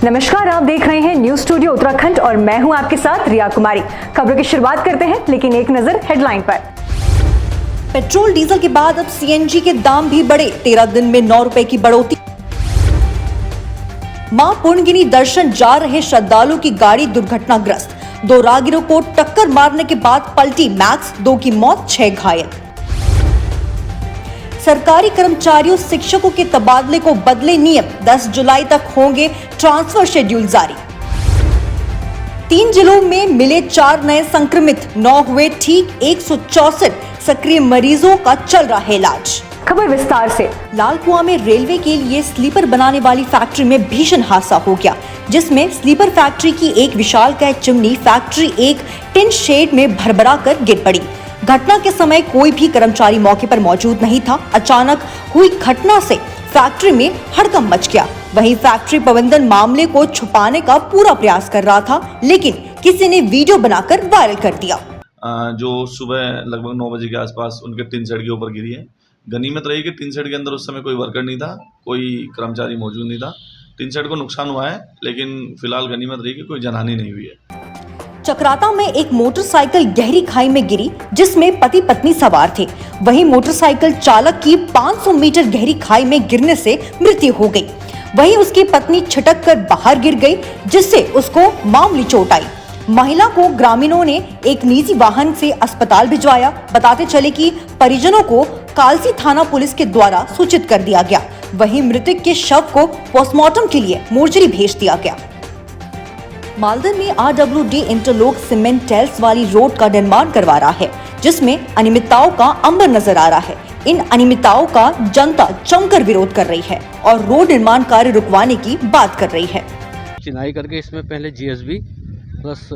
नमस्कार, आप देख रहे हैं न्यूज स्टूडियो उत्तराखंड और मैं हूं आपके साथ रिया कुमारी। खबरों की शुरुआत करते हैं, लेकिन एक नजर हेडलाइन पर। पेट्रोल डीजल के बाद अब सीएनजी के दाम भी बढ़े, 13 दिन में 9 रुपए की बढ़ोतरी। मां पूर्णगिनी दर्शन जा रहे श्रद्धालु की गाड़ी दुर्घटनाग्रस्त, 2 राहगीरों को टक्कर मारने के बाद पलटी मैक्स, 2 की मौत, 6 घायल। सरकारी कर्मचारियों शिक्षकों के तबादले को बदले नियम, 10 जुलाई तक होंगे ट्रांसफर शेड्यूल जारी। 3 जिलों में मिले 4 नए संक्रमित, 9 हुए ठीक, 164 सक्रिय मरीजों का चल रहा है इलाज। खबर विस्तार से। लालकुआं में रेलवे के लिए स्लीपर बनाने वाली फैक्ट्री में भीषण हादसा हो गया, जिसमें स्लीपर फैक्ट्री की एक विशालकाय चिमनी फैक्ट्री एक टिन शेड में भरभरा कर गिर पड़ी। घटना के समय कोई भी कर्मचारी मौके पर मौजूद नहीं था। अचानक हुई घटना से फैक्ट्री में हड़कंप मच गया। वहीं फैक्ट्री प्रबंधन मामले को छुपाने का पूरा प्रयास कर रहा था, लेकिन किसी ने वीडियो बनाकर वायरल कर दिया। जो सुबह लगभग 9 बजे के आसपास उनके टिन शेड के ऊपर गिरी है। गनीमत रही कि टिन शेड के अंदर उस समय कोई वर्कर नहीं था, कोई कर्मचारी मौजूद नहीं था। टिन शेड को नुकसान हुआ है, लेकिन फिलहाल गनीमत रही कि कोई जनहानि नहीं हुई है। चक्राता में एक मोटरसाइकिल गहरी खाई में गिरी, जिसमें पति पत्नी सवार थे। वहीं मोटरसाइकिल चालक की 500 मीटर गहरी खाई में गिरने से मृत्यु हो गई। वहीं उसकी पत्नी छिटक कर बाहर गिर गई, जिससे उसको मामूली चोट आई। महिला को ग्रामीणों ने एक निजी वाहन से अस्पताल भिजवाया। बताते चले कि परिजनों को कालसी थाना पुलिस के द्वारा सूचित कर दिया गया। वहीं मृतक के शव को पोस्टमार्टम के लिए मोर्चरी भेज दिया गया। मालदह में RWD इंटरलॉक सीमेंट टाइल्स वाली रोड का निर्माण करवा रहा है, जिसमें अनियमितताओं का अंबर नजर आ रहा है। इन अनियमितताओं का जनता जमकर विरोध कर रही है और रोड निर्माण कार्य रुकवाने की बात कर रही है। चिनाई करके इसमें पहले GSB प्लस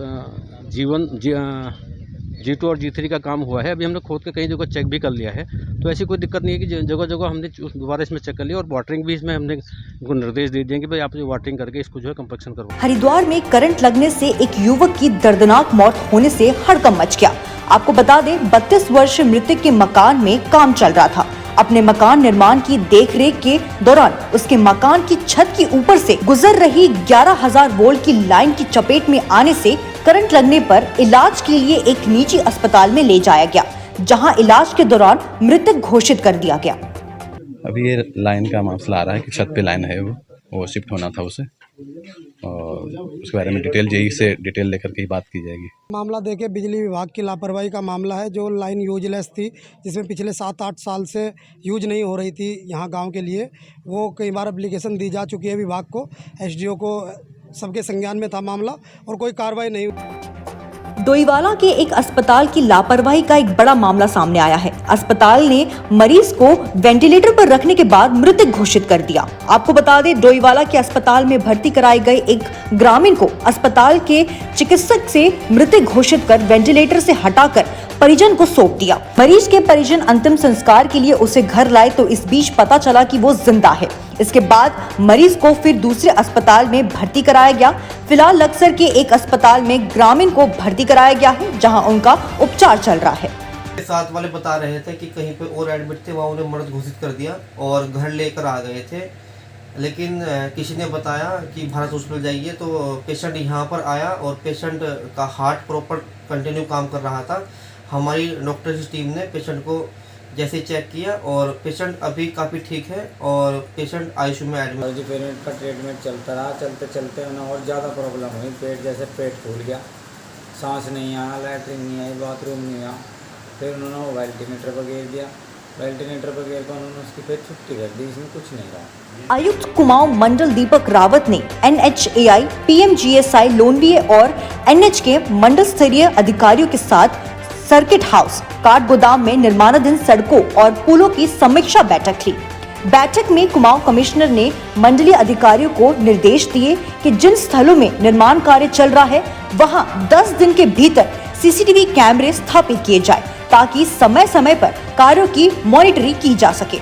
G2 और G3 का काम हुआ है। अभी हमने खोद के कई जगह चेक भी कर लिया है, तो ऐसी कोई दिक्कत नहीं है कि जगह जगह हमने दोबारा इसमें चेक कर लिया। और वाटरिंग भी इसमें हमने उनको निर्देश दे दिए कि भाई आप जो वाटरिंग करके इसको जो है कंपैक्शन करवाओ। हरिद्वार में करंट लगने से एक युवक की दर्दनाक मौत होने से हड़कंप मच गया। आपको बता दें, 32 वर्षीय मृतक के मकान में काम चल रहा था। अपने मकान निर्माण की देखरेख के दौरान उसके मकान की छत के ऊपर से गुजर रही 11,000 वोल्ट की लाइन की चपेट में आने से करंट लगने पर इलाज के लिए एक निजी अस्पताल में ले जाया गया, जहां इलाज के दौरान मृतक घोषित कर दिया गया। अभी ये लाइन का मसला आ रहा है कि छत पे लाइन है, वो शिफ्ट होना था उसे, और उसके बारे में डिटेल लेकर के ही बात की जाएगी। मामला देखे बिजली विभाग की लापरवाही का मामला है। जो लाइन यूजलेस थी, जिसमें पिछले 7-8 साल से यूज नहीं हो रही थी यहाँ गांव के लिए, वो कई बार एप्लीकेशन दी जा चुकी है विभाग को, SDO को, सबके संज्ञान में था मामला और कोई कार्रवाई नहीं। डोईवाला के एक अस्पताल की लापरवाही का एक बड़ा मामला सामने आया है। अस्पताल ने मरीज को वेंटिलेटर पर रखने के बाद मृतक घोषित कर दिया। आपको बता दें, डोईवाला के अस्पताल में भर्ती कराए गए एक ग्रामीण को अस्पताल के चिकित्सक से मृतक घोषित कर वेंटिलेटर से हटाकर परिजन को सौंप दिया। मरीज के परिजन अंतिम संस्कार के लिए उसे घर लाए, तो इस बीच पता चला कि वो जिंदा है। इसके बाद मरीज को फिर दूसरे अस्पताल में भर्ती कराया गया। फिलहाल लक्सर के एक अस्पताल में ग्रामीण को भर्ती कराया गया है, जहां उनका उपचार चल रहा है। साथ वाले बता रहे थे कि कहीं पे और एडमिट थे, वहाँ उन्हें मृत घोषित कर दिया और घर लेकर आ गए थे। लेकिन किसी ने बताया कि भारत हॉस्पिटल जाइए, तो पेशेंट यहाँ पर आया और पेशेंट का हार्ट प्रॉपर कंटिन्यू काम कर रहा था। हमारी डॉक्टर की टीम ने पेशेंट को जैसे चेक किया और पेशेंट अभी काफ़ी ठीक है और पेशेंट ICU में एडमिट। पेरेंट का ट्रीटमेंट चलता रहा, चलते चलते उन्हें और ज़्यादा प्रॉब्लम हुई। पेट जैसे पेट फूल गया, सांस नहीं आया, लैट्रिन नहीं आई, बाथरूम नहीं आया। फिर उन्होंने वेंटिलेटर पर घेर दिया। वेंटिलेटर पर घेर कर उन्होंने उसकी फिर छुट्टी कर दी। इसमें कुछ नहीं रहा। आयुक्त कुमाऊं मंडल दीपक रावत ने NHAI, PMGSI, लोनवीए और NH के मंडल स्तरीय अधिकारियों के साथ सर्किट हाउस, काठ गोदाम में निर्माणाधीन सड़कों और पुलों की समीक्षा बैठक ली। बैठक में कुमाऊं कमिश्नर ने मंडलीय अधिकारियों को निर्देश दिए कि जिन स्थलों में निर्माण कार्य चल रहा है, वहां 10 दिन के भीतर CCTV कैमरे स्थापित किए जाए, ताकि समय समय पर कार्यों की मॉनिटरिंग की जा सके।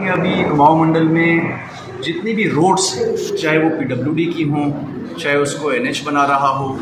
अभी कुमाऊं मंडल में जितनी भी रोड्स, चाहे वो PWD की हों, चाहे उसको NH बना रहा हो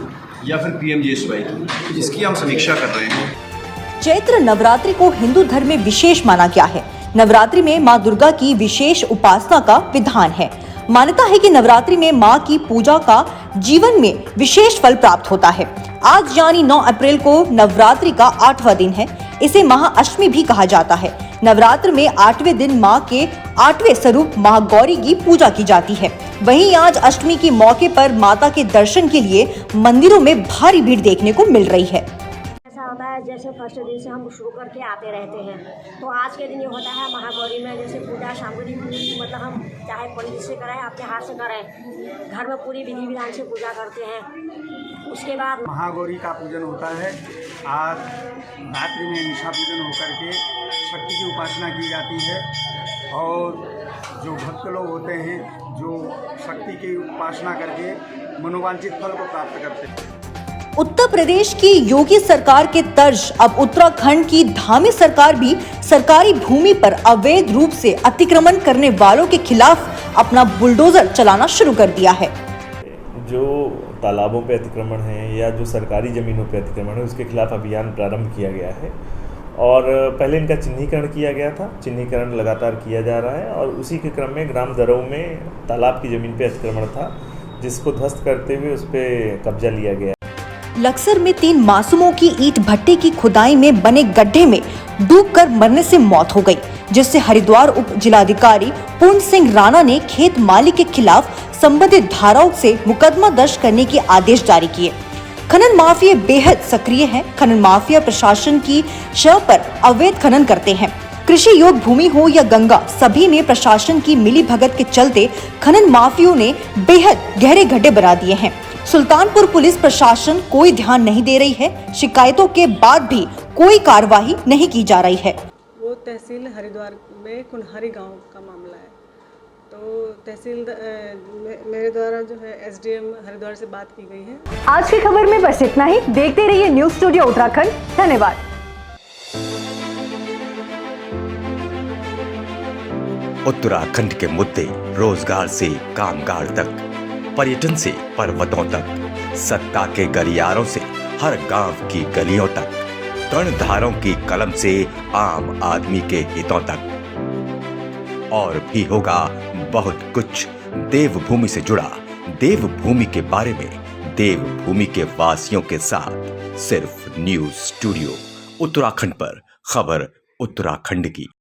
या फिर PMGSY की, जिसकी हम समीक्षा कर रहे हैं। चैत्र नवरात्रि को हिंदू धर्म में विशेष माना गया है। नवरात्रि में मां दुर्गा की विशेष उपासना का विधान है। मान्यता है कि नवरात्रि में मां की पूजा का जीवन में विशेष फल प्राप्त होता है। आज यानी 9 अप्रैल को नवरात्रि का 8वां दिन है। इसे महाअष्टमी भी कहा जाता है। नवरात्र में 8वें दिन मां के 8वें स्वरूप महागौरी की पूजा की जाती है। वहीं आज अष्टमी के मौके पर माता के दर्शन के लिए मंदिरों में भारी भीड़ देखने को मिल रही है। ऐसा होता है जैसे फर्स्ट दिन से हम शुरू करके आते रहते हैं, तो आज के दिन ये होता है महागौरी में जैसे पूजा सामग्री मतलब हम चाहे पंडित से कराएं अपने हाथ से कराएं, घर में पूरी विधि विधान से पूजा करते हैं। उसके बाद महागौरी का पूजन होता है। आज रात्रि में निशा पूजन होकर के शक्ति की उपासना की जाती है और जो भक्त लोग होते हैं जो शक्ति की उपासना करके मनोवांछित फल को प्राप्त करते हैं। उत्तर प्रदेश की योगी सरकार के तर्ज अब उत्तराखंड की धामी सरकार भी सरकारी भूमि पर अवैध रूप से अतिक्रमण करने वालों के खिलाफ अपना बुलडोजर चलाना शुरू कर दिया है। जो तालाबों पे अतिक्रमण है या जो सरकारी ज़मीनों पे अतिक्रमण है उसके खिलाफ अभियान प्रारंभ किया गया है और पहले इनका चिन्हीकरण किया गया था। चिन्हीकरण लगातार किया जा रहा है और उसी के क्रम में ग्राम दरऊ में तालाब की ज़मीन पे अतिक्रमण था जिसको ध्वस्त करते हुए उस पर कब्जा लिया गया। लक्सर में 3 मासूमों की ईंट भट्टे की खुदाई में बने गड्ढे में डूबकर मरने से मौत हो गई, जिससे हरिद्वार उप जिलाधिकारी पूर्ण सिंह राणा ने खेत मालिक के खिलाफ संबंधित धाराओं से मुकदमा दर्ज करने के आदेश जारी किए। खनन माफिया बेहद सक्रिय हैं। खनन माफिया प्रशासन की शव पर अवैध खनन करते हैं। कृषि योग्य भूमि हो या गंगा, सभी में प्रशासन की मिलीभगत के चलते खनन माफियों ने बेहद गहरे गड्ढे बना दिए हैं। सुल्तानपुर पुलिस प्रशासन कोई ध्यान नहीं दे रही है। शिकायतों के बाद भी कोई कार्रवाई नहीं की जा रही है। वो तहसील हरिद्वार में कुन्हारी गांव का मामला है, तो तहसील मेरे द्वारा जो है एसडीएम हरिद्वार से बात की गई है। आज की खबर में बस इतना ही। देखते रहिए न्यूज़ स्टूडियो उत्तराखंड। धन्यवाद। उत्तराखंड के मुद्दे रोजगार से कामगार तक, पर्यटन से पर्वतों तक, सत्ता के गलियारों से हर गांव की गलियों तक, कर्णधारों की कलम से आम आदमी के हितों तक। और भी होगा बहुत कुछ देवभूमि से जुड़ा, देवभूमि के बारे में, देवभूमि के वासियों के साथ, सिर्फ न्यूज़ स्टूडियो उत्तराखंड पर। खबर उत्तराखंड की।